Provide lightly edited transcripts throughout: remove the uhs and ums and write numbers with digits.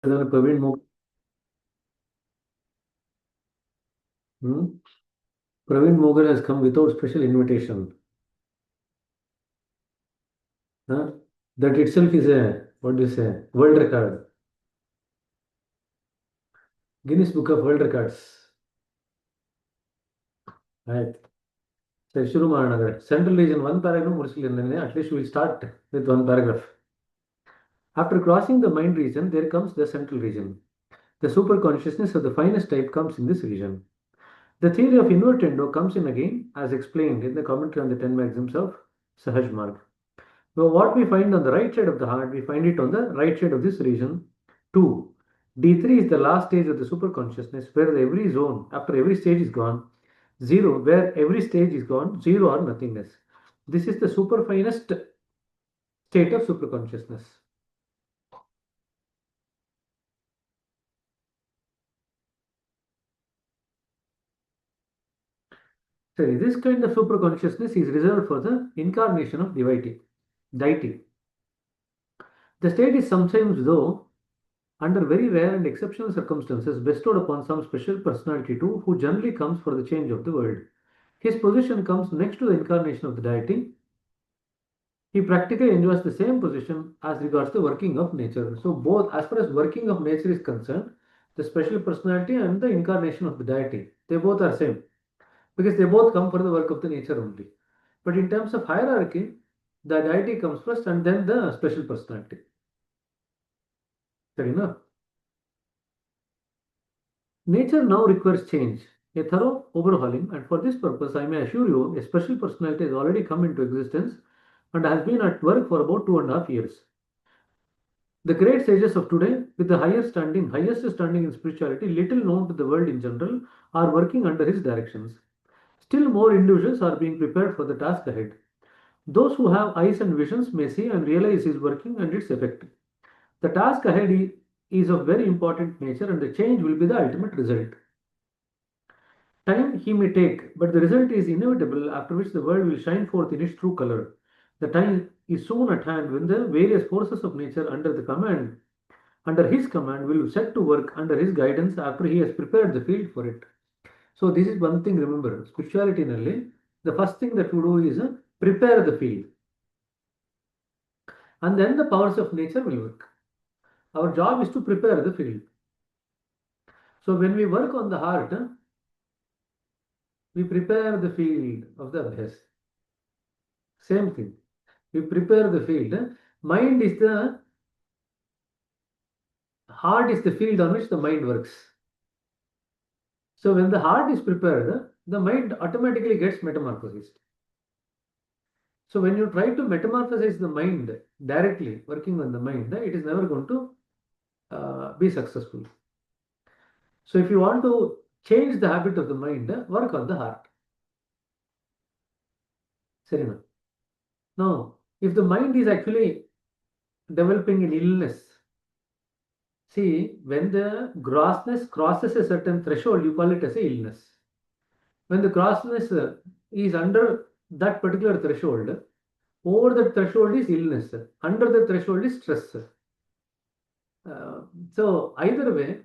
Praveen Mog hmm? Praveen Mogal has come without special invitation. Huh? That itself is a, what do you say, world record. Guinness Book of World Records. Right. So, ಶುರು ಮಾಡೋಣ ಹಾಗಾದ್ರೆ. Central region one paragraph ಮುಗಿಸ್ಲಿಲ್ಲ. At least we will start with one paragraph. After crossing the mind region, there comes the central region. The super consciousness of the finest type comes in this region. The theory of invertendo comes in again, as explained in the commentary on the 10 maxims of Sahaj Marg. So what we find on the right side of the heart, we find it on the right side of this region 2. D3 is the last stage of the super consciousness where every zone, after every stage is gone, 0, where every stage is gone, 0 or nothingness. This is the super finest state of super consciousness. So this kind of super consciousness is reserved for the incarnation of deity. The state is sometimes, though, under very rare and exceptional circumstances, bestowed upon some special personality too, who generally comes for the change of the world. His position comes next to the incarnation of the deity. He practically enjoys the same position as regards the working of nature. So, both, as far as working of nature is concerned, the special personality and the incarnation of the deity, they both are same because they both come for the work of the nature only. But in terms of hierarchy, the deity comes first and then the special personality. Fair enough. Nature now requires change, a thorough overhauling, and for this purpose, I may assure you, a special personality has already come into existence and has been at work for about 2.5 years. The great sages of today, with the highest standing in spirituality, little known to the world in general, are working under his directions. Still more individuals are being prepared for the task ahead. Those who have eyes and visions may see and realize his working and its effect. The task ahead is of very important nature, and the change will be the ultimate result. Time he may take, but the result is inevitable, after which the world will shine forth in its true color. The time is soon at hand when the various forces of nature under his command, will set to work under his guidance after he has prepared the field for it. So this is one thing, remember, spirituality nalli, the first thing that we do is prepare the field. And then the powers of nature will work. Our job is to prepare the field. So when we work on the heart, we prepare the field of the abhyas. Same thing. We prepare the field. Mind is the heart is the field on which the mind works. So when the heart is prepared, the mind automatically gets metamorphosized. So when you try to metamorphosize the mind directly, working on the mind, it is never going to be successful. So if you want to change the habit of the mind, work on the heart. Serena. Now, if the mind is actually developing an illness, see, when the grossness crosses a certain threshold, you call it as a illness. When the grossness is under that particular threshold, over that threshold is illness, under the threshold is stress. So either way,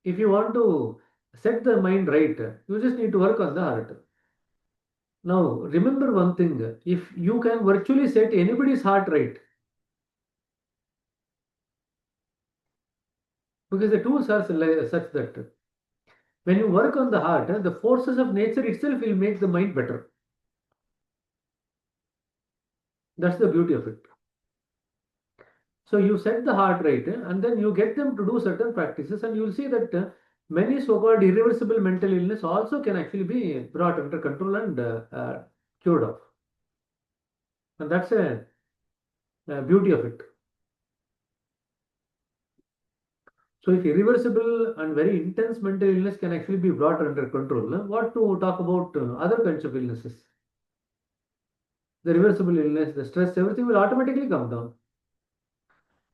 if you want to set the mind right, you just need to work on the heart. Now, remember one thing, if you can virtually set anybody's heart right, because the tools are such that when you work on the heart, the forces of nature itself will make the mind better. That's the beauty of it. So you set the heart right, and then you get them to do certain practices, and you will see that many so-called irreversible mental illness also can actually be brought under control and cured of. And that's a beauty of it. So if irreversible and very intense mental illness can actually be brought under control, what to talk about other kinds of illnesses? The reversible illness, the stress, everything will automatically come down.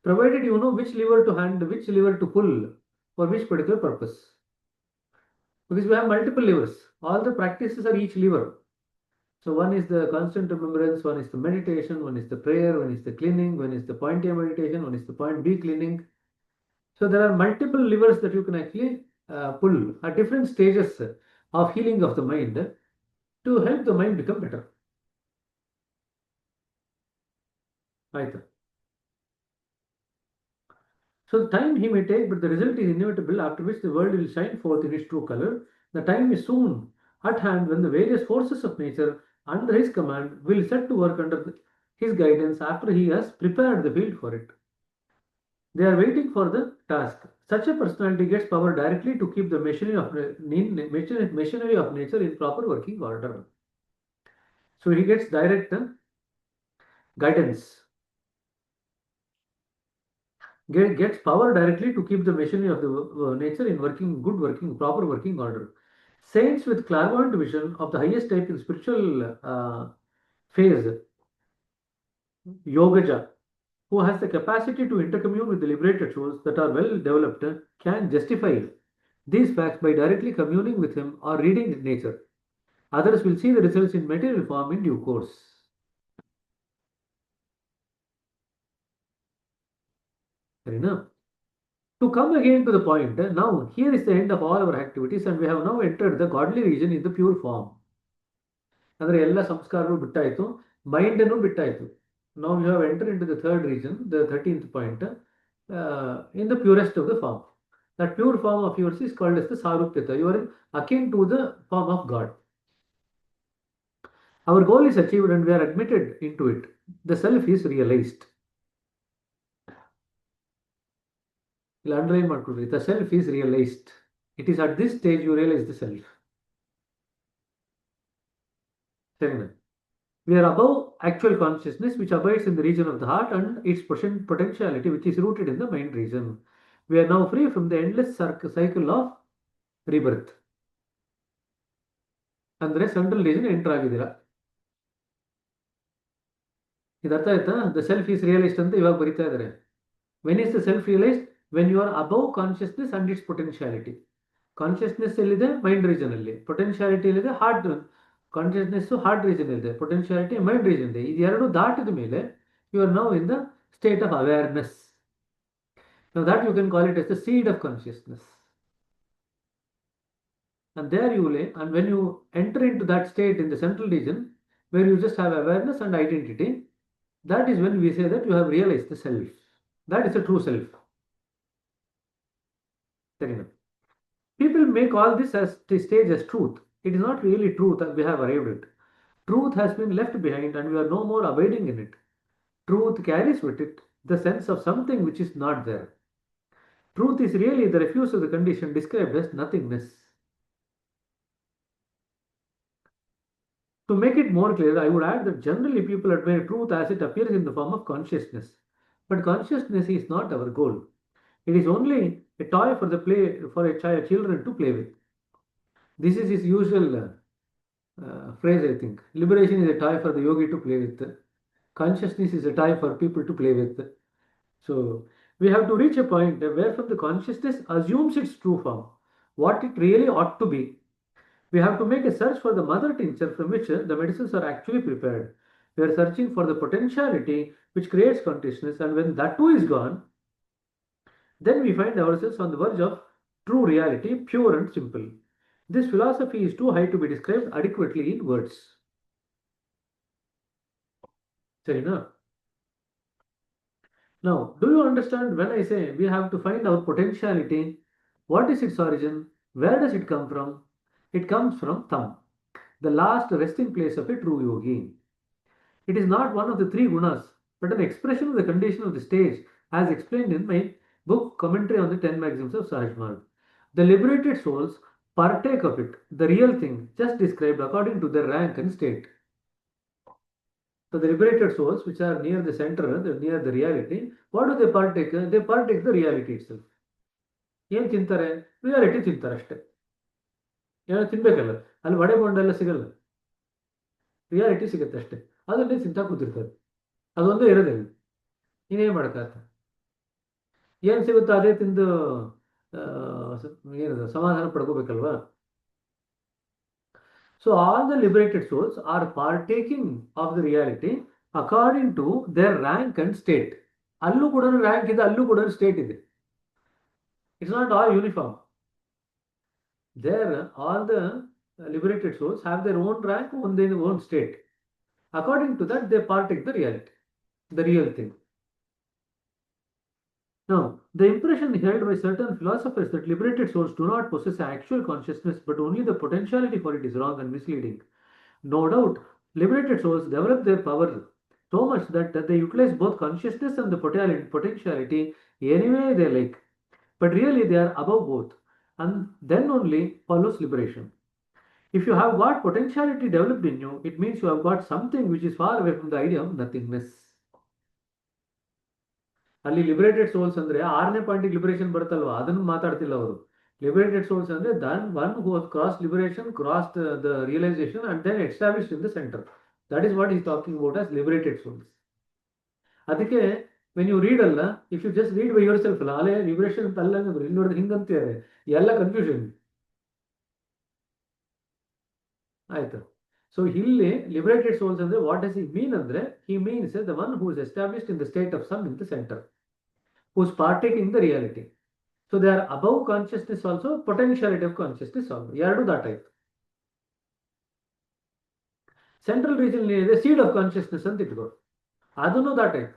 Provided you know which lever to hand, which lever to pull for which particular purpose. Because we have multiple levers. All the practices are each lever. So one is the constant remembrance, one is the meditation, one is the prayer, one is the cleaning, one is the point A meditation, one is the point B cleaning. So there are multiple levers that you can actually pull at different stages of healing of the mind to help the mind become better. ಆಯ್ತಾ? So the time he may take, but the result is inevitable, after which the world will shine forth in its true color. The time is soon at hand when the various forces of nature under his command will set to work under his guidance after he has prepared the field for it. They are waiting for the task. Such a personality gets power directly to keep the machinery of nature in proper working order. So he gets direct guidance, gets power directly to keep the machinery of the nature in proper working order. Saints with clairvoyant vision of the highest type in spiritual phase, Yogaja, who has the capacity to intercommune with the liberated souls that are well developed, can justify these facts by directly communing with him or reading nature. Others will see the results in material form in due course. Fair enough. To come again to the point, now here is the end of all our activities, and we have now entered the godly region in the pure form. ಅಂದರೆ ಎಲ್ಲ ಸಂಸ್ಕಾರಗಳು ಬಿಟ್ಟಾಯಿತು, ಮೈಂಡನ್ನು ಬಿಟ್ಟಾಯಿತು. Now you have entered into the third region, the 13th point, in the purest of the form. That pure form of yours is called as the Sarupyata. You are akin to the form of God. Our goal is achieved and we are admitted into it. The self is realized. Underline ಮಾಡ್ಕೊಳ್ರಿ. The self is realized. It is at this stage you realize the self. We are above actual consciousness, which abides in the region of the heart, and its potentiality, which is rooted in the mind region. We are now free from the endless cycle of rebirth. ಅಂದರೆ central region enter ಆಗಿದ್ದೀರಾ. ಇದು ಅರ್ಥ ಆಯ್ತಾ? The self is realised ಅಂತ ಇವಾಗ ಬರೀತಾ ಇದ್ದಾರೆ. When is the self realised? When you are above consciousness and its potentiality. Consciousness ಎಲ್ಲಿದೆ? ಮೈಂಡ್ ರೀಜನ್ ಅಲ್ಲಿ. ಪೊಟೆನ್ಶಿಯಾಲಿಟಿ ಎಲ್ಲಿದೆ? ಹಾರ್ಟ್. ಕಾನ್ಷಿಯಸ್ನೆಸ್ ಹಾರ್ಟ್ ರೀಜನ್ ಇದೆ, ಪೊಟೆನ್ಶಿಯಾಲಿಟಿ ಮೈಂಡ್ ರೀಜನ್ ಇದೆ. ಇದೆರಡು ದಾಟಿದ ಮೇಲೆ you are now in the state of awareness. Now that you can call it as the seed of consciousness. And there you lay, and when you enter into that state in the central region, where you just have awareness and identity, that is when we say that you have realized the self. That is the true self. People may call this as the stage as truth. It is not really truth that we have arrived at. Truth has been left behind and we are no more abiding in it. Truth carries with it the sense of something which is not there. Truth is really the refuse of the condition described as nothingness. To make it more clear, I would add that generally people admire truth as it appears in the form of consciousness. But consciousness is not our goal. It is only a toy for children to play with. This is his usual phrase, I think. Liberation is a toy for the yogi to play with. Consciousness is a toy for people to play with. So we have to reach a point where from the consciousness assumes its true form, what it really ought to be. We have to make a search for the mother tincture from which the medicines are actually prepared. We are searching for the potentiality which creates consciousness, and when that too is gone, then we find ourselves on the verge of true reality, pure and simple. This philosophy is too high to be described adequately in words. Fair enough. Now, do you understand when I say we have to find our potentiality? What is its origin? Where does it come from? It comes from Tham, the last resting place of a true yogi. It is not one of the three gunas, but an expression of the condition of the stage, as explained in my book Commentary on the 10 Maxims of Sahajmal. The liberated souls partake of it, the real thing, just described according to their rank and state. So the liberated souls, which are near the center, near the reality, what do they partake? They partake the reality itself. ಏನು ತಿಂತಾರೆ? Reality ತಿಂತಾರೆ ಅಷ್ಟೇ. ಏನೋ ತಿನ್ಬೇಕಲ್ಲ, ಅಲ್ಲಿ ವಡೆ ಬೋಂಡೆಲ್ಲ ಸಿಗಲ್ಲ, reality ಸಿಗುತ್ತೆ ಅಷ್ಟೇ. ಅದನ್ನೇ ತಿಂತಾ ಕೂತಿರ್ತಾರೆ. ಅದೊಂದು ಇರೋದೇ. ನೀನೇನು ಮಾಡೋಕ್ಕಾಗತ್ತ? ಏನು ಸಿಗುತ್ತೋ ಅದೇ ತಿಂದು ಏನದು ಸಮಾಧಾನ ಪಡ್ಕೋಬೇಕಲ್ವಾ? So all the liberated souls are partaking of the reality according to their rank and state. ಅಲ್ಲೂ ಕೂಡ ರ್ಯಾಂಕ್ ಇದೆ, ಅಲ್ಲೂ ಕೂಡ ಸ್ಟೇಟ್ ಇದೆ. It's not all uniform. There, all the liberated souls have their own rank, their own state. According to that, they partake the reality, the real thing. Now, the impression held by certain philosophers that liberated souls do not possess actual consciousness but only the potentiality for it is wrong and misleading. No doubt, liberated souls develop their power so much that they utilize both consciousness and the potentiality any way they like. But really, they are above both, and then only follows liberation. If you have got potentiality developed in you, it means you have got something which is far away from the idea of nothingness. ಅಲ್ಲಿ liberated souls ಅಂದ್ರೆ 6ನೇ point liberation ಬರುತ್ತಲ್ವಾ, ಅದನ್ನು ಮಾತಾಡ್ತಿಲ್ಲ ಅವರು. Liberated souls ಅಂದ್ರೆ then one who cross liberation, cross the realisation and then established in the centre. That is what is talking about as liberated souls. ಅದಕ್ಕೆ when you read ಅಲ್ಲ, if you just read by yourself ಅಲ್ಲ, ಅಲ್ಲೇ liberation ಅಂತ ಅಲ್ಲ ಅಂದ್ರೆ ಇಲ್ಲಿ ನೋಡಿದ್ರೆ ಹಿಂಗಂತಾರೆ, ಎಲ್ಲ ಕನ್ಫ್ಯೂಷನ್ ಆಯ್ತು. ಸೊ ಇಲ್ಲಿ ಲಿಬರೇಟೆಡ್ ಸೋಲ್ಸ್ ಅಂದ್ರೆ ವಾಟ್ ಡಸ್ ಹಿ ಮೀನ್ ಅಂದ್ರೆ, he means the one who is established in the state of some in the centre, who is partaking the reality. So they are above consciousness also, potentiality of consciousness also. ಎರಡು that type. Central region is a seed of consciousness ಅಂತ ಇಟ್ಕೋ, ಅದನ್ನು that type.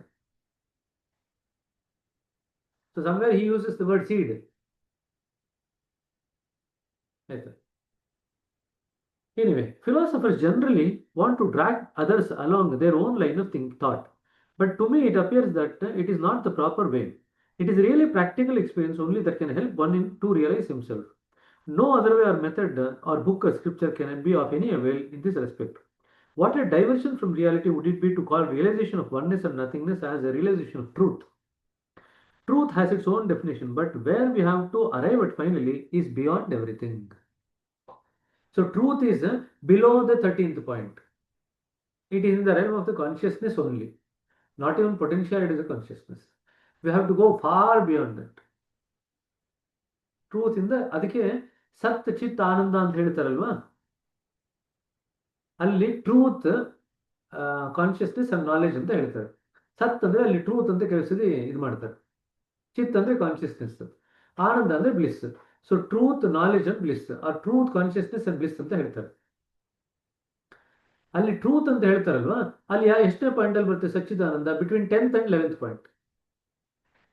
So somewhere he uses the word seed. Anyway, philosophers generally want to drag others along their own line of thought. But to me, it appears that it is not the proper way. It is really practical experience only that can help one to realize himself. No other way or method or book or scripture can be of any avail in this respect. What a diversion from reality would it be to call realization of oneness and nothingness as a realization of truth? Truth has its own definition, but where we have to arrive at finally is beyond everything. So truth is below the 13th point. It is in the realm of the consciousness only. Not even potentiality is a consciousness. We have to go far beyond that. Truth in the, ಅದಕ್ಕೆ ಸತ್ ಚಿತ್ ಆನಂದ ಅಂತ ಹೇಳ್ತಾರಲ್ವಾ, ಅಲ್ಲಿ truth consciousness and knowledge ಅಂತ ಹೇಳ್ತಾರೆ. ಸತ್ ಅಂದ್ರೆ ಅಲ್ಲಿ ಟ್ರೂತ್ ಅಂತ ಕೆಲಸದಿ ಇದು ಮಾಡ್ತಾರೆ, ಚಿತ್ ಅಂದ್ರೆ ಕಾನ್ಷಿಯಸ್ನೆಸ್, ಆನಂದ ಅಂದ್ರೆ bliss. So truth, knowledge and bliss, or truth, consciousness and bliss ಅಂತ ಹೇಳ್ತಾರೆ. ಅಲ್ಲಿ ಟ್ರೂತ್ ಅಂತ ಹೇಳ್ತಾರಲ್ವಾ, ಅಲ್ಲಿ ಎಷ್ಟನೇ ಪಾಯಿಂಟ್ ಅಲ್ಲಿ ಬರುತ್ತೆ Sachchidananda, between 10th and 11th point.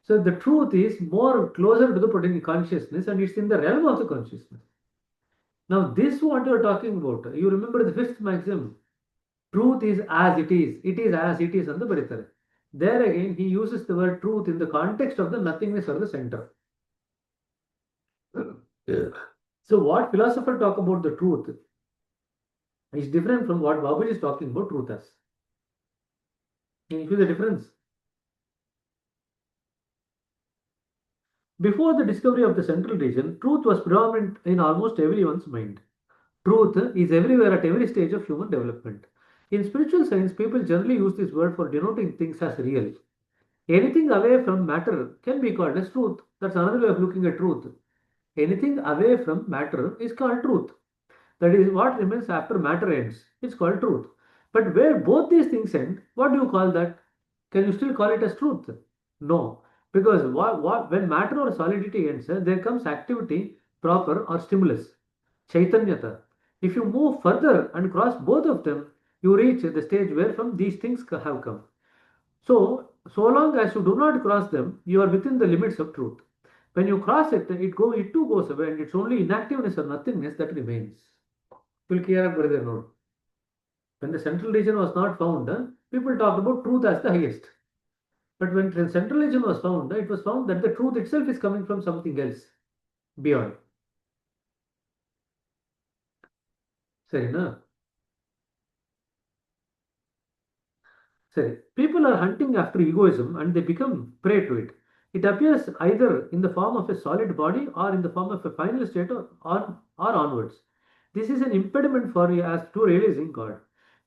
So the truth is more closer to the potential consciousness and it's in the realm of the consciousness. Now this what you are talking about, you remember the 5th maxim, truth is as it is as it is ಅಂತ ಬರೀತಾರೆ. There again he uses the word truth in the context of the nothingness or the center. So what philosophers talk about the truth is different from what Babaji is talking about truth as. Can you see the difference? Before the discovery of the central region, truth was predominant in almost everyone's mind. Truth is everywhere at every stage of human development. In spiritual science, people generally use this word for denoting things as real. Anything away from matter can be called as truth. That's another way of looking at truth. Anything away from matter is called truth. That is what remains after matter ends. It's called truth. But where both these things end, what do you call that? Can you still call it as truth? No. Because when matter or solidity ends, there comes activity, proper or stimulus, chaitanyata. If you move further and cross both of them, you reach the stage where from these things have come. So long as you do not cross them, you are within the limits of truth. When you cross it, it too goes away, and it's only inactiveness or nothingness that remains. When the central region was not found, people talked about truth as the highest. But when the central region was found, it was found that the truth itself is coming from something else beyond. Sarina? Sorry. People are hunting after egoism and they become prey to it. It appears either in the form of a solid body or in the form of a final state or onwards. This is an impediment for us to realizing God.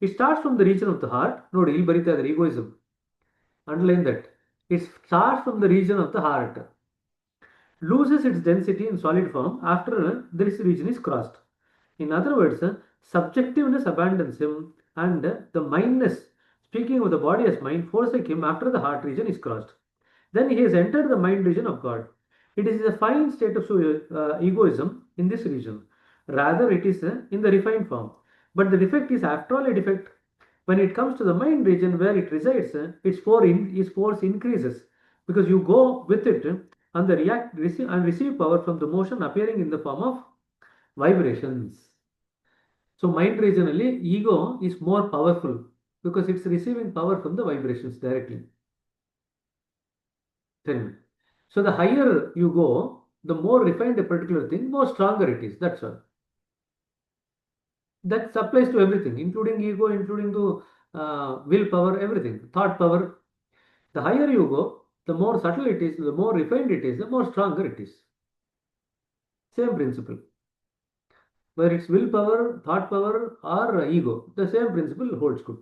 It starts from the region of the heart. No, ಇಲ್ಲಿ ಬರೀತಾ ಇದ್ದಾರೆ egoism. Underline that. It starts from the region of the heart, loses its density in solid form after this region is crossed. In other words, subjectiveness abandons him and the mindness, speaking of the body as mind, forsake him after the heart region is crossed. Then he has entered the mind region of God. It is a fine state of egoism in this region. Rather, it is in the refined form. But the defect is after all a defect. When it comes to the mind region where it resides, its force increases because you go with it and the react receive and receive power from the motion appearing in the form of vibrations. So mind regionally, ego is more powerful because it's receiving power from the vibrations directly. Then, so the higher you go, the more refined a particular thing, more stronger it is. That's all. That applies to everything, including ego, including the willpower, everything, thought power. The higher you go, the more subtle it is, the more refined it is, the more stronger it is. Same principle. Whether it's willpower, thought power, or ego, the same principle holds good.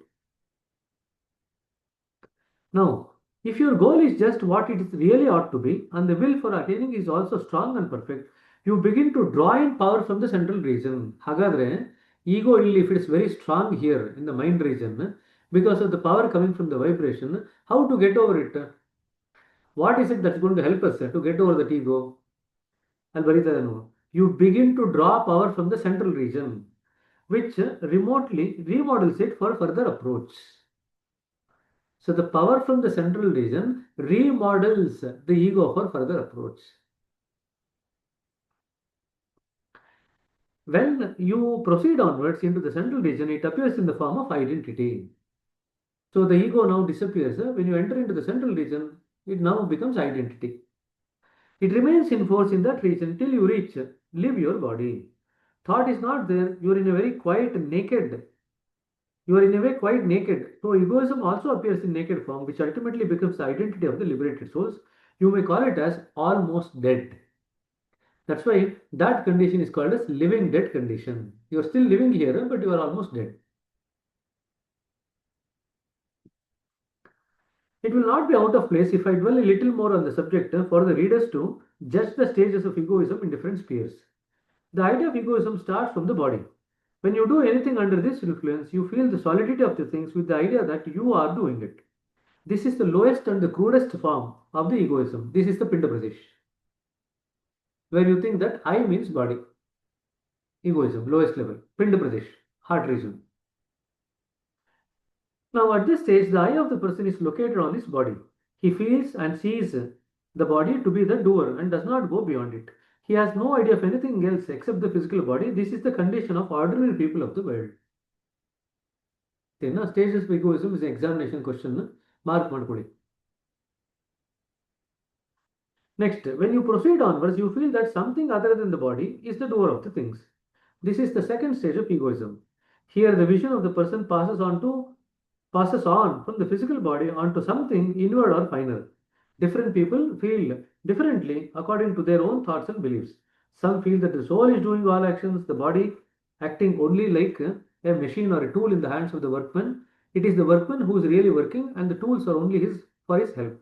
Now, if your goal is just what it is really ought to be, and the will for attaining is also strong and perfect, you begin to draw in power from the central region. Hagadre, ego only if it is very strong here in the mind region, because of the power coming from the vibration, how to get over it? What is it that's going to help us to get over that ego? Albaritadanu. You begin to draw power from the central region, which remotely remodels it for further approach. So the power from the central region remodels the ego for further approach. When you proceed onwards into the central region, it appears in the form of identity. So the ego now disappears. When you enter into the central region, it now becomes identity. It remains in force in that region till you live your body. Thought is not there. You are in a very quiet, naked. You are in a way quite naked. So egoism also appears in naked form, which ultimately becomes the identity of the liberated souls. You may call it as almost dead. That's why that condition is called as living dead condition. You are still living here, but you are almost dead. It will not be out of place if I dwell a little more on the subject for the readers to judge the stages of egoism in different spheres. The idea of egoism starts from the body. When you do anything under this influence, you feel the solidity of the things with the idea that you are doing it. This is the lowest and the crudest form of the egoism. This is the Pinda Pradesh, where you think that I means body. Egoism, lowest level. Pinda Pradesh, heart region. Now, at this stage, the eye of the person is located on his body. He feels and sees the body to be the doer and does not go beyond it. He has no idea of anything else except the physical body. This is the condition of ordinary people of the world. Then, stages of egoism is an examination question. Mark Madkodi. Next, when you proceed onwards, you feel that something other than the body is the doer of the things. This is the second stage of egoism. Here, the vision of the person passes on from the physical body onto something inward or finer. Different people feel differently according to their own thoughts and beliefs. Some feel that the soul is doing all actions, the body acting only like a machine or a tool in the hands of the workman. It is the workman who is really working, and the tools are only for his help.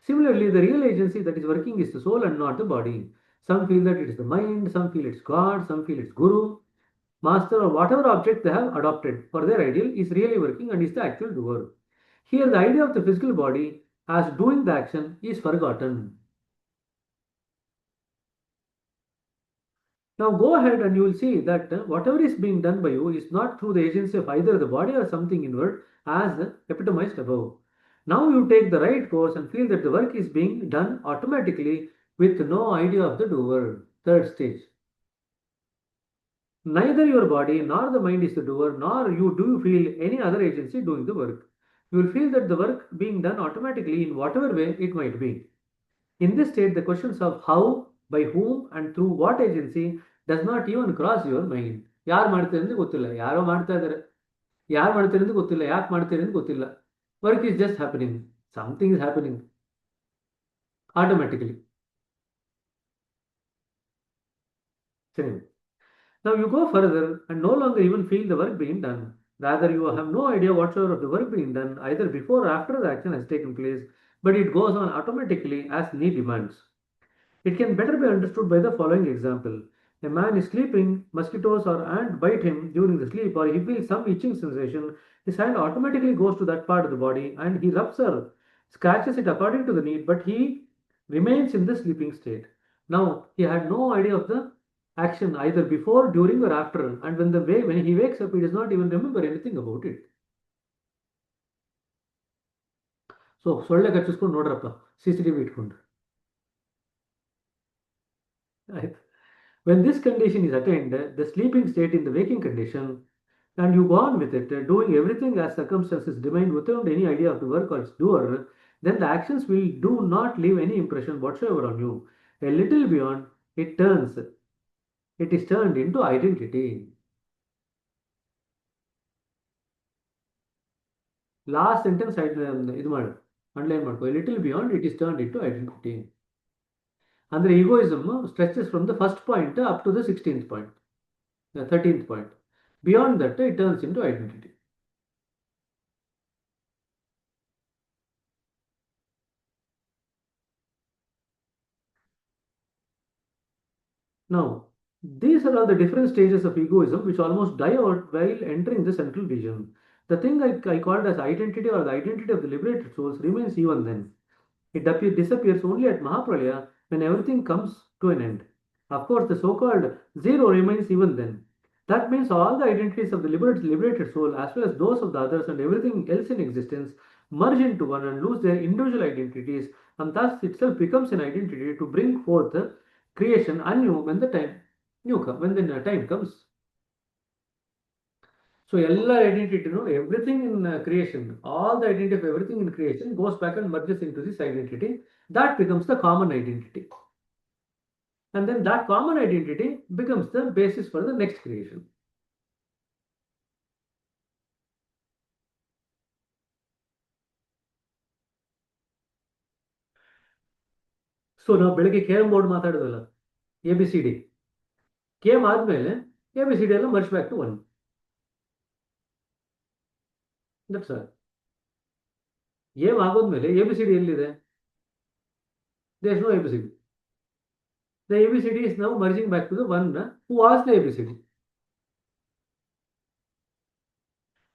Similarly, the real agency that is working is the soul and not the body. Some feel that it is the mind, some feel it's God, some feel it's Guru, Master, or whatever object they have adopted for their ideal is really working and is the actual doer. Here, the idea of the physical body as doing the action is forgotten. Now go ahead and you will see that whatever is being done by you is not through the agency of either the body or something inward as epitomized above. Now you take the right course and feel that the work is being done automatically with no idea of the doer. Third stage. Neither your body nor the mind is the doer, nor you do you feel any other agency doing the work. You will feel that the work being done automatically in whatever way it might be. In this state, the questions of how, by whom, and through what agency does not even cross your mind. ಯಾರು ಮಾಡ್ತಾರೆ ಅಂತ ಗೊತ್ತಿಲ್ಲ, ಯಾರೋ ಮಾಡ್ತಾ ಇದ್ದಾರೆ, ಯಾರು ಮಾಡ್ತಾರೆ ಅಂತ ಗೊತ್ತಿಲ್ಲ, ಯಾಕೆ ಮಾಡ್ತಾರೆ ಅಂತ ಗೊತ್ತಿಲ್ಲ. Work is just happening. Something is happening automatically. Same. Now you go further and no longer even feel the work being done. Rather, you have no idea whatsoever of the work being done either before or after the action has taken place, but it goes on automatically as need demands. It can better be understood by the following example. A man is sleeping, mosquitoes or ant bite him during the sleep, or he feels some itching sensation. His hand automatically goes to that part of the body and he rubs or scratches it according to the need, but he remains in the sleeping state. Now, he had no idea of the action either before, during, or after. And when he wakes up, he does not even remember anything about it. So ಸೊಳ್ಳೆ ಕಚ್ಚಿಸ್ಕೊಂಡು ನೋಡ್ರಪ್ಪ CCTV ಇಟ್ಕೊಂಡು ಆಯ್ತು. When this condition is attained, the sleeping state in the waking condition, and you go on with it, doing everything as circumstances demand without any idea of the work or its doer, then the actions will do not leave any impression whatsoever on you. A little beyond, it is turned into identity. Last sentence ಇದು ಮಾಡು, underline ಮಾಡ್ಕೋ. A little beyond, it is turned into identity. Andre egoism stretches from the first point up to the 16th point, the 13th point. Beyond that, it turns into identity. Now, these are all the different stages of egoism which almost die out while entering the central region. The thing I called as identity or the identity of the liberated souls remains even then. It disappears only at Mahapralaya when everything comes to an end. Of course, the so-called zero remains even then. That means all the identities of the liberated soul as well as those of the others and everything else in existence merge into one and lose their individual identities, and thus itself becomes an identity to bring forth creation anew when the time comes. So, all identity, everything in creation, all the identity of everything in creation goes back and merges into this identity. That becomes the common identity. And then that common identity becomes the basis for the next creation. So, ನಾವು ಬೆಳಗ್ಗೆ KM board ಮಾತಾಡೋದಲ್ಲ, ABCD. KM ಆದಮೇಲೆ ABCD ಎಲ್ಲ merge back to 1. That's all. AM ಆಗೋದ್ಮೇಲೆ ABCD ಎಲ್ಲಿದೆ? There is no ABCD. The ABCD is now merging back to the one who was the ABCD.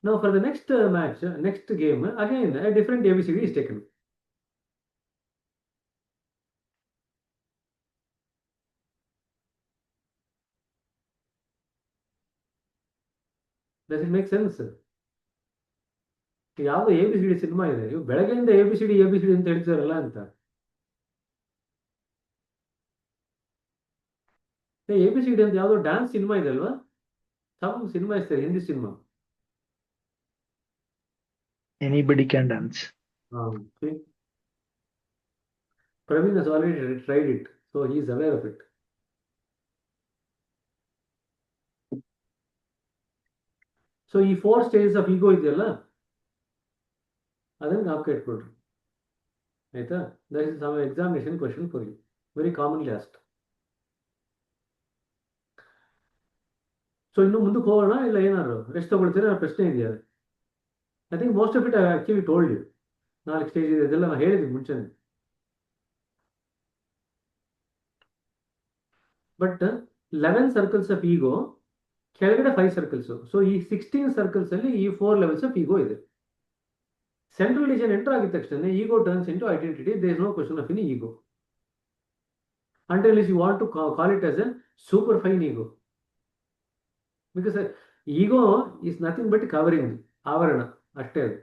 Now for the next match, next game, again a different ABCD is taken. Does it make sense? ಯಾವುದು ABCD cinema ಇದೆ, ಇವು ಬೆಳಗ್ಗೆಯಿಂದ ABCD ಅಂತ ಹೇಳ್ತಿದಾರಲ್ಲ ಅಂತ. ABCD ಅಂತ ಯಾವುದೋ dance cinema ಇದೆ ಅಲ್ವಾ? ಸಮ್ ಸಿನಿಮಾ ಇದೆ, Hindi cinema. Anybody can dance. See? Praveen has already tried it, so he is aware of it. So ಈ 4 stages of ego ಇದೆಯಲ್ಲ, ಅದನ್ನು ಜ್ಞಾಪಕ ಇಟ್ಕೊಳ್ರಿ ಆಯ್ತಾ. That is some examination question for you, very commonly asked. So ಇನ್ನು ಮುಂದಕ್ಕೆ ಹೋಗೋಣ, ಇಲ್ಲ ಏನಾದ್ರು ರೆಸ್ಟ್ ತಗೊಳ್ತೀರಾ? ಪ್ರಶ್ನೆ ಇದೆಯಾ? I think most of it I actually told you. 4 stage ಇದೆ, ಇದೆಲ್ಲ ನಾನು ಹೇಳಿದ್ದೀನಿ ಮುಂಚೆನೆ. ಬಟ್ 11 ಸರ್ಕಲ್ಸ್ ಆಫ್ ಈಗೋ, ಕೆಳಗಡೆ 5 ಸರ್ಕಲ್ಸ್. ಸೊ ಈ 16 ಸರ್ಕಲ್ಸ್ ಅಲ್ಲಿ ಈ 4 ಲೆವೆಲ್ಸ್ ಆಫ್ ಈಗೋ ಇದೆ. ಸೆಂಟ್ರಲ್ ರೀಜನ್ ಎಂಟರ್ ಆಗಿದ ತಕ್ಷಣ ego turns into identity. There is no question of any ego until you want to call it as a super fine ego, because ego is nothing but covering, ಆವರಣ ಅಷ್ಟೇ ಅದು.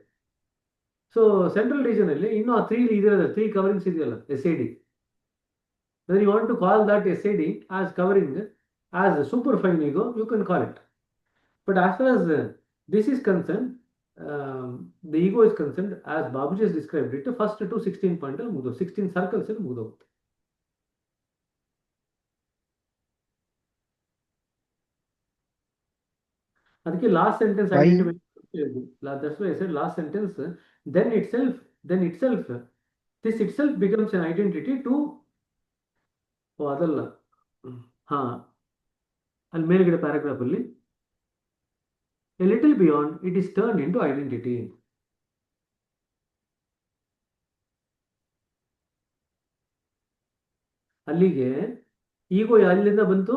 So central region ಅಲ್ಲಿ ಇನ್ನೂ 3 coverings ಇದೆಯಲ್ಲ, SAD. When you want to call that SAD as covering, as a super fine ego, you can call it. But as far as this is concerned, the ego is concerned, as Babuji has described it, first to 16 point 16 circles ಅಲ್ಲಿ ಮುಗಿದೋಗುತ್ತೆ. ಅದಕ್ಕೆ last sentence identify. That's why I said last sentence. Then itself, this itself becomes an identity to. ಅದಲ್ಲ, ಅಲ್ಲಿ ಮೇಲ್ಗಡೆ paragraph ಅಲ್ಲಿ a little beyond, it is turned into identity. ಅಲ್ಲಿಗೆ ಈಗೋ ಎಲ್ಲಿಂದ ಬಂತು?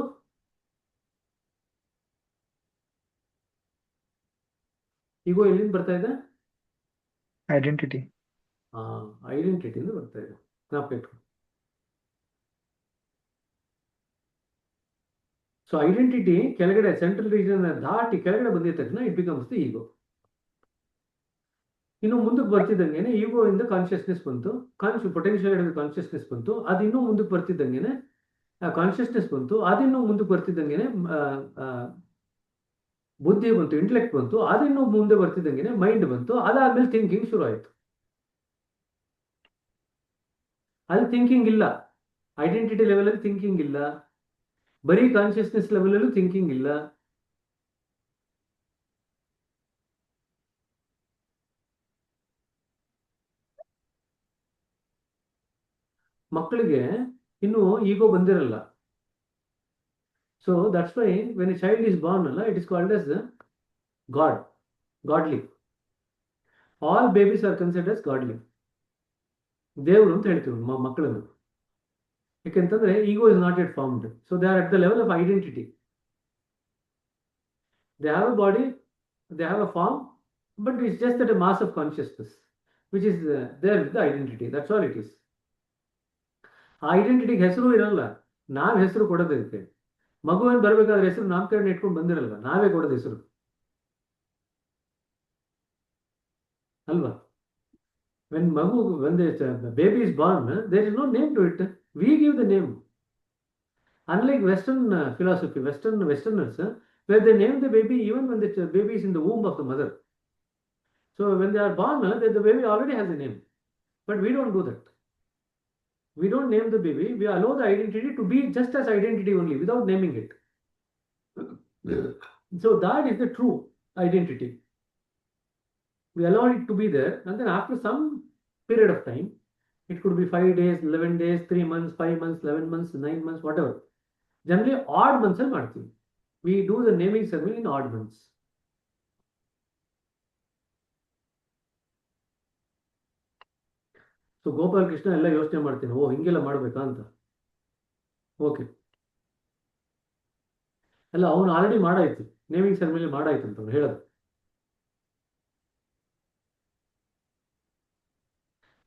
ಈಗೋ ಎಲ್ಲಿಂದ ಬರ್ತಾ ಇದೆ? ಐಡೆಂಟಿಟಿ. ಐಡೆಂಟಿಟಿಯಿಂದ ಬರ್ತಾ ಇದೆ. ಜ್ಞಾಪಕ ಇಟ್ಕೊ. ಸೊ ಐಡೆಂಟಿಟಿ ಕೆಳಗಡೆ ಸೆಂಟ್ರಲ್ ರೀಜನ್ ದಾಟಿ ಕೆಳಗಡೆ ಬಂದಿದ ತಕ್ಷಣ ಇಟ್ ಬಿಕಮ್ಸ್ ದಿ ಈಗೋ. ಇನ್ನು ಮುಂದಕ್ಕೆ ಬರ್ತಿದ್ದಂಗೆನೆ ಈಗೋ ಇಂದ ಕಾನ್ಷಿಯಸ್ನೆಸ್ ಬಂತು, ಪೊಟೆನ್ಷಿಯಲ್ ಕಾನ್ಷಿಯಸ್ನೆಸ್ ಬಂತು, ಅದು ಇನ್ನೂ ಮುಂದಕ್ಕೆ ಬರ್ತಿದ್ದಂಗೆನೆ ಕಾನ್ಷಿಯಸ್ನೆಸ್ ಬಂತು, ಅದಿನ್ನೂ ಮುಂದಕ್ಕೆ ಬರ್ತಿದ್ದಂಗೆನೆ ಬುದ್ಧಿ ಬಂತು, ಇಂಟೆಲೆಕ್ಟ್ ಬಂತು, ಅದಿನ್ನೂ ಮುಂದೆ ಬರ್ತಿದ್ದಂಗೆನೆ ಮೈಂಡ್ ಬಂತು, ಅದಾದ್ಮೇಲೆ ಥಿಂಕಿಂಗ್ ಶುರು ಆಯಿತು. ಅಲ್ಲಿ ಥಿಂಕಿಂಗ್ ಇಲ್ಲ, ಐಡೆಂಟಿಟಿ ಲೆವೆಲಲ್ಲಿ ಥಿಂಕಿಂಗ್ ಇಲ್ಲ, ಬರೀ ಕಾನ್ಷಿಯಸ್ನೆಸ್ ಲೆವೆಲಲ್ಲೂ ಥಿಂಕಿಂಗ್ ಇಲ್ಲ. ಮಕ್ಕಳಿಗೆ ಇನ್ನೂ ಈಗೋ ಬಂದಿರಲ್ಲ. So that's why when a child is born ಅಲ್ಲ, it is called as godly. All babies are considered as godly, ದೇವರು ಅಂತ ಹೇಳ್ತೀವಿ ಮಕ್ಕಳನ್ನು. ಯಾಕೆಂತಂದ್ರೆ ego is not yet formed, so they are at the level of identity. They have a body, they have a form, but it's just that a mass of consciousness which is there with the identity. That's all it is. ಆ ಐಡೆಂಟಿಟಿಗೆ ಹೆಸರು ಇರಲ್ಲ, ನಾವು ಹೆಸರು ಕೊಡೋದಕ್ಕೆ. ಮಗುವನ್ನು ಬರಬೇಕಾದ್ರೆ ಹೆಸರು ನಾಮಕರಣ ಇಟ್ಕೊಂಡು ಬಂದಿರಲ್ಲ, ನಾವೇ ಕೊಡೋದು ಹೆಸರು ಅಲ್ವಾ. when the baby is born, there is no name to it, we give the name. Unlike Western philosophy, Westerners, where they name the baby even when the baby is in the womb of the mother. So when they are born, the baby already has a name, but we don't do that. We don't name the baby, we allow the identity to be just as identity only without naming it. So that is the true identity. We allow it to be there, and then after some period of time, it could be 5 days, 11 days, 3 months, 5 months, 11 months, 9 months, whatever. Generally odd months ಅಲ್ಲಿ ಮಾಡ್ತೀವಿ. We do the naming ceremony in odd months. So Gopal Krishna ಎಲ್ಲ ಯೋಚನೆ ಮಾಡ್ತೀನಿ, ಓ ಹಿಂಗೆಲ್ಲ ಮಾಡ್ಬೇಕಾ ಅಂತ. Okay, ಅಲ್ಲ ಅವನು ಆಲ್ರೆಡಿ ಮಾಡಾಯ್ತು, ನೇಮಿಂಗ್ ಸೆರೆಮನಿ ಮಾಡಾಯ್ತು ಅಂತ ಅವ್ನು ಹೇಳೋದು.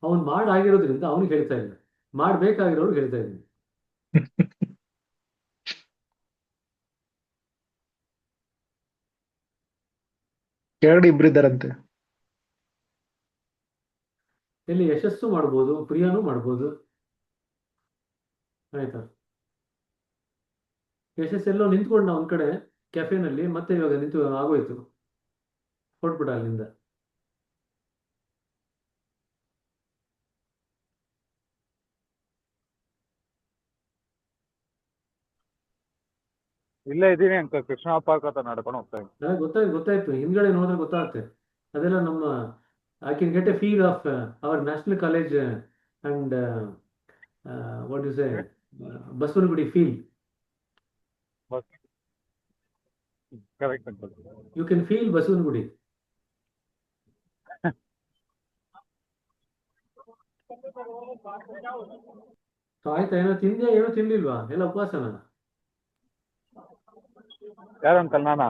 ಅವನು ಮಾಡಾಗಿರೋದ್ರಿಂದ ಅವನಿಗೆ ಹೇಳ್ತಾ ಇಲ್ಲ, ಮಾಡ್ಬೇಕಾಗಿರೋರು ಹೇಳ್ತಾ ಇದ್ದೀನಿ. ಎರಡು ಇಬ್ಬರಿದ್ದಾರಂತೆ. ಇಲ್ಲಿ ಯಶಸ್ಸು ಮಾಡ್ಬೋದು, ಪ್ರಿಯಾನೂ ಮಾಡ್ಬೋದು. ಆಯ್ತಾ, ಯಶಸ್ಸೆಲ್ಲೋ ನಿಂತ್ಕೊಂಡ ಒಂದ್ ಕಡೆ ಕೆಫೆನಲ್ಲಿ, ಮತ್ತೆ ಇವಾಗ ನಿಂತು ಆಗೋಯ್ತು, ಹೊಟ್ಬಿಟ್ಟ ಅಲ್ಲಿಂದ. ಇಲ್ಲೇ ಇದ್ದೀನಿ ಅಂಕಲ್, ಕೃಷ್ಣ ಪಾರ್ಕ್ ಹತ್ರ ನಡ್ಕೊಂಡು ಹೋಗ್ತಾ ಇದ್ದೀನಿ. ಗೊತ್ತಾಯ್ತು, ಹಿಂದ್ಗಡೆ ನೋಡಿದ್ರೆ ಗೊತ್ತಾಗುತ್ತೆ. ಅದೆಲ್ಲ ನಮ್ಮ I can get a feel of our national college and what you say Basavanagudi feel. Correct uncle. You can feel Basavanagudi. ಆಯ್ತಾ, ಏನೋ ತಿಂದೆ ಏನೋ ತಿನ್ಲಿಲ್ವಾ, ಎಲ್ಲ ಉಪವಾಸನ? ಯಾರು ಅಂಕಲ್? ನಾನಾ?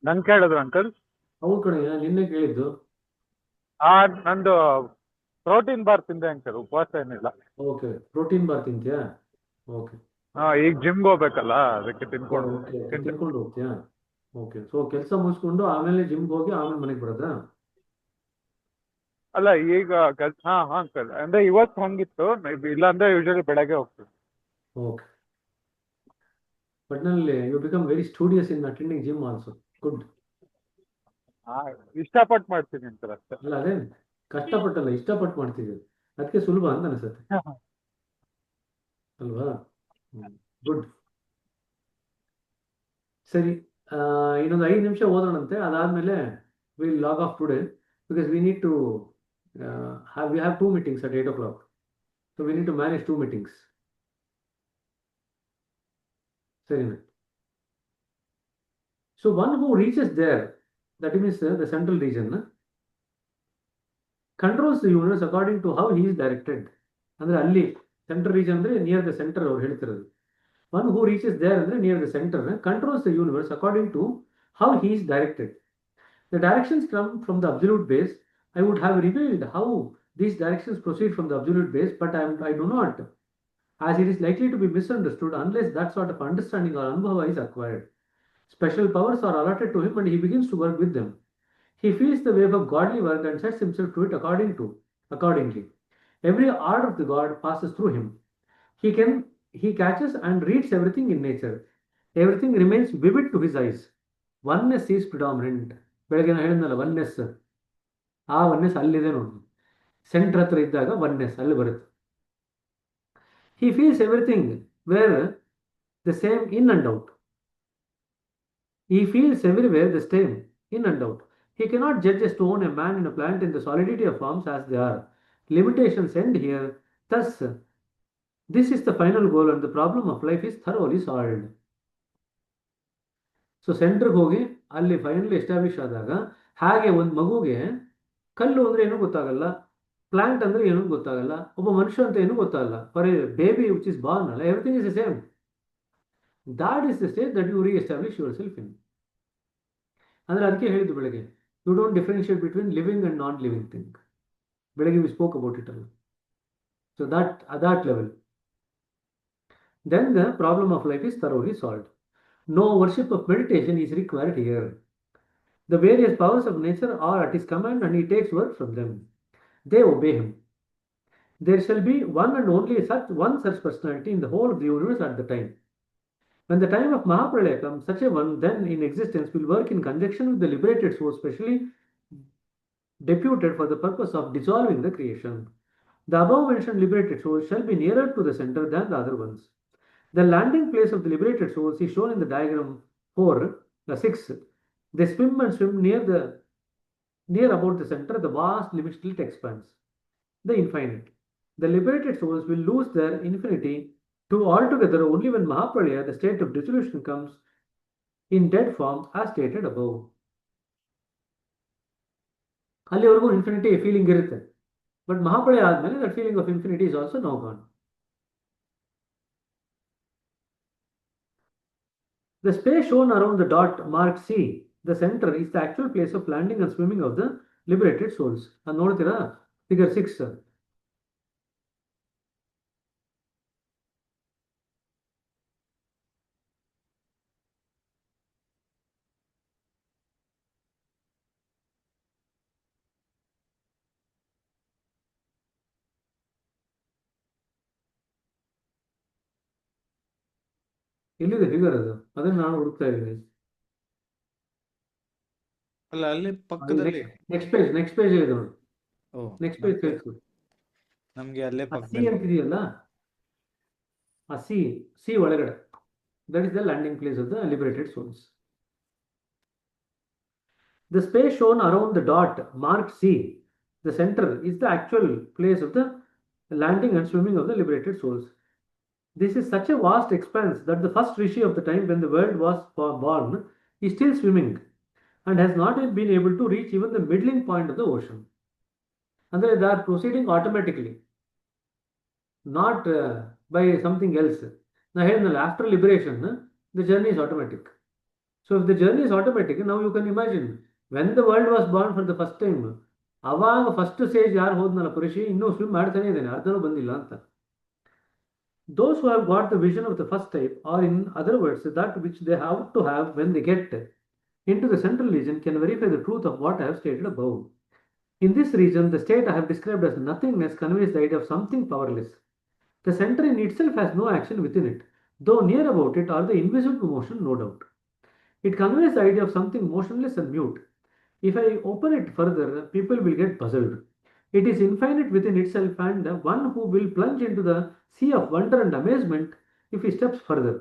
ನನ್ ಕೇಳಿದ್ರು ಅಂಕಲ್? ಹೌದು ಕಣೆ, ನಿನ್ನೆ ಕೇಳಿದ್ದು. ನಂದು ಪ್ರೋಟೀನ್ ಬಾರ್ ತಿಂದೆ ಅಂಕಲ್, ಉಪವಾಸ ಏನಿಲ್ಲ. ಓಕೆ, ಪ್ರೋಟೀನ್ ಬಾರ್ ತಿಂತ್ಯಾ? ಓಕೆ. ಈಗ ಜಿಮ್ಗೆ ಹೋಗ್ಬೇಕಲ್ಲ, ಅದಕ್ಕೆ ತಿನ್ಕೊಂಡು ಹೋಗ್ತೀಯಾ? ಓಕೆ, ಸೊ ಕೆಲಸ ಮುಗಿಸ್ಕೊಂಡು ಆಮೇಲೆ ಜಿಮ್ಗೆ ಹೋಗಿ ಆಮೇಲೆ ಮನೆಗೆ ಬರೋದಾ? ಅಲ್ಲ, ಈಗ ಹಾ ಅಂಕಲ್, ಅಂದ್ರೆ ಇವತ್ತು ಹಂಗಿತ್ತು, ಇಲ್ಲ ಅಂದ್ರೆ ಯೂಶಲಿ ಬೆಳಗ್ಗೆ ಹೋಗ್ತೀವಿ. ಓಕೆ, ಒಟ್ನಲ್ಲಿ you become very studious in attending gym also. Good. ಇಷ್ಟಪಟ್ಟು ಮಾಡ್ತೀನಿ ಅಂಕಲ್ ಅಷ್ಟೇ. ಅಲ್ಲ, ಅದೇ ಕಷ್ಟಪಟ್ಟಲ್ಲ, ಇಷ್ಟಪಟ್ಟು ಮಾಡ್ತಿದ್ದೀವಿ, ಅದಕ್ಕೆ ಸುಲಭ ಅಂತ ಅನಿಸುತ್ತೆ ಅಲ್ವಾ? ಗುಡ್. ಸರಿ, ಇನ್ನೊಂದು 5 ನಿಮಿಷ ಓದೋಣಂತೆ, ಅದಾದ್ಮೇಲೆ will log off today, because we need to we have 2 meetings at 8 o'clock, so we need to manage 2 meetings. Sorry. So one who reaches there, that means the central region, controls the universe according to how he is directed. ಅಂದ್ರೆ ಅಲ್ಲಿ central region ಅಂದ್ರೆ near the centre ಅವ್ರು ಹೇಳ್ತಿರೋದು. One who reaches there ಅಂದ್ರೆ near the center controls the universe according to how he is directed. The directions come from the absolute base. I would have revealed how these directions proceed from the absolute base, but I do not as it is likely to be misunderstood unless that sort of understanding or anubhava is acquired. Special powers are allotted to him and he begins to work with them. He feels the wave of godly work and sets himself to it accordingly. Every art of the god passes through him. He catches and reads everything in nature. Everything remains vivid to his eyes. Oneness is predominant. ಬೆಳಗ್ಗೆ ನಾನು ಹೇಳಿದ್ನಲ್ಲ oneness, ಆ oneness ಅಲ್ಲಿದೆ ನೋಡಿ. Centre ಹತ್ರ ಇದ್ದಾಗ oneness ಅಲ್ಲಿ ಬರುತ್ತೆ. He feels everything where the same in and out. He feels everywhere the same in and out. He cannot judge a stone, a man, and a plant in the solidity of forms as they are. Limitations end here. Thus, this is the final goal and the problem of life is thoroughly solved. So ಸೆಂಟ್ರಿಗೆ ಹೋಗಿ ಅಲ್ಲಿ finally establish ಆದಾಗ ಹಾಗೆ ಒಂದು ಮಗುಗೆ ಕಲ್ಲು ಅಂದರೆ ಏನೂ ಗೊತ್ತಾಗಲ್ಲ, ಪ್ಲಾಂಟ್ ಅಂದರೆ ಏನೂ ಗೊತ್ತಾಗಲ್ಲ, ಒಬ್ಬ ಮನುಷ್ಯ ಅಂತ ಏನೂ ಗೊತ್ತಾಗಲ್ಲ. For a baby which is born ಅಲ್ಲ, everything is the same. That is the stage that you reestablish yourself in. ಅಂದರೆ ಅದಕ್ಕೆ ಹೇಳಿದ್ದು ಬೆಳಗ್ಗೆ, you don't differentiate between living and not living thing. ಬೆಳಗ್ಗೆ ವಿ ಸ್ಪೋಕ್ ಅಬೌಟ್ ಇಟ್ ಅಲ್ಲ. So that level, then the problem of life is thoroughly solved. No worship of meditation is required here. The various powers of nature are at his command and he takes work from them. They obey him. There shall be one and only one such personality in the whole of the universe at the time. When the time of Mahapralaya comes, such a one then in existence will work in conjunction with the liberated soul, specially deputed for the purpose of dissolving the creation. The above mentioned liberated souls shall be nearer to the center than the other ones. The landing place of the liberated souls is shown in the diagram 6. They swim and swim near about the center, the vast limitless expanse, the infinite. The liberated souls will lose their infinity to altogether only when Mahapralaya, the state of dissolution, comes in dead form as stated above. ಅಲ್ಲಿವರೆಗೂ infinity feeling ಇರುತ್ತೆ, but ಮಹಾಪ್ರಳಯ ಆದಮೇಲೆ that feeling of infinity is also now gone. The space shown around the dot marked C, the center, is the actual place of landing and swimming of the liberated souls. ಅದು ನೋಡ್ತೀರಾ figure 6. ಎಲ್ಲಿದೆ figure? ಅದನ್ನ ನಾನು ಹುಡುಕ್ತಾ ಇದ್ದೀನಿ. ಅಲ್ಲ ಅಲ್ಲಿ ಪಕ್ಕದಲ್ಲಿ ನೆಕ್ಸ್ಟ್ ಪೇಜ್ ಇದೆ ನೋಡಿ. ನೆಕ್ಸ್ಟ್ ಪೇಜ್ ಸೇರಿಸ್ಬಿಡಿ. ನಮ್ಗೆ ಅಲ್ಲೇ ಸಿ ಅಂತಿದೆಯಲ್ಲ, ಆ ಸಿ ಒಳಗಡೆ, that is the landing place of the liberated souls. The space shown around the dot marked C, the center, is the actual place of the landing and swimming of the liberated souls. This is such a vast expanse that the first rishi of the time when the world was born is still swimming and has not yet been able to reach even the middling point of the ocean. And they are proceeding automatically, not by something else. Now, after liberation, the journey is automatic. So, if the journey is automatic, now you can imagine when the world was born for the first time, ಅವಾಗ first stage ಯಾರು ಹೋದ್ನಲ್ಲ ಪುರುಷಿ, ಇನ್ನೂ swim ಮಾಡ್ತಾನೆ ಇದ್ದಾನೆ, ಅರ್ಧನೂ ಬಂದಿಲ್ಲ ಅಂತ. Those who have got the vision of the first type, or in other words, that which they have to have when they get into the central region, can verify the truth of what I have stated above. In this region, the state I have described as nothingness conveys the idea of something powerless. The center in itself has no action within it, though near about it are the invisible motion, no doubt. It conveys the idea of something motionless and mute. If I open it further, people will get puzzled. It is infinite within itself, and one who will plunge into the sea of wonder and amazement if he steps further.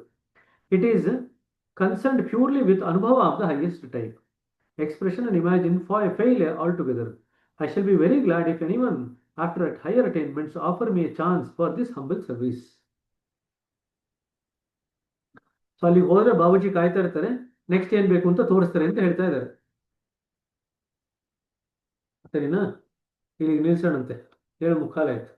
It is concerned purely with anubhava of the highest type. Expression and imagine for a failure altogether. I shall be very glad if anyone after higher attainments offer me a chance for this humble service. So ಅಲ್ಲಿಗೆ ಹೋದ್ರೆ ಬಾಬುಜಿ ಕಾಯ್ತಾ ಇರ್ತಾರೆ, next ಏನ್ ಬೇಕು ಅಂತ ತೋರಿಸ್ತಾರೆ ಅಂತ ಹೇಳ್ತಾ ಇದ್ದಾರೆ. ಸರಿನಾ? ಇಲ್ಲಿಗೆ ನಿಲ್ಸೋಣಂತೆ, 7:45 ಆಯ್ತು.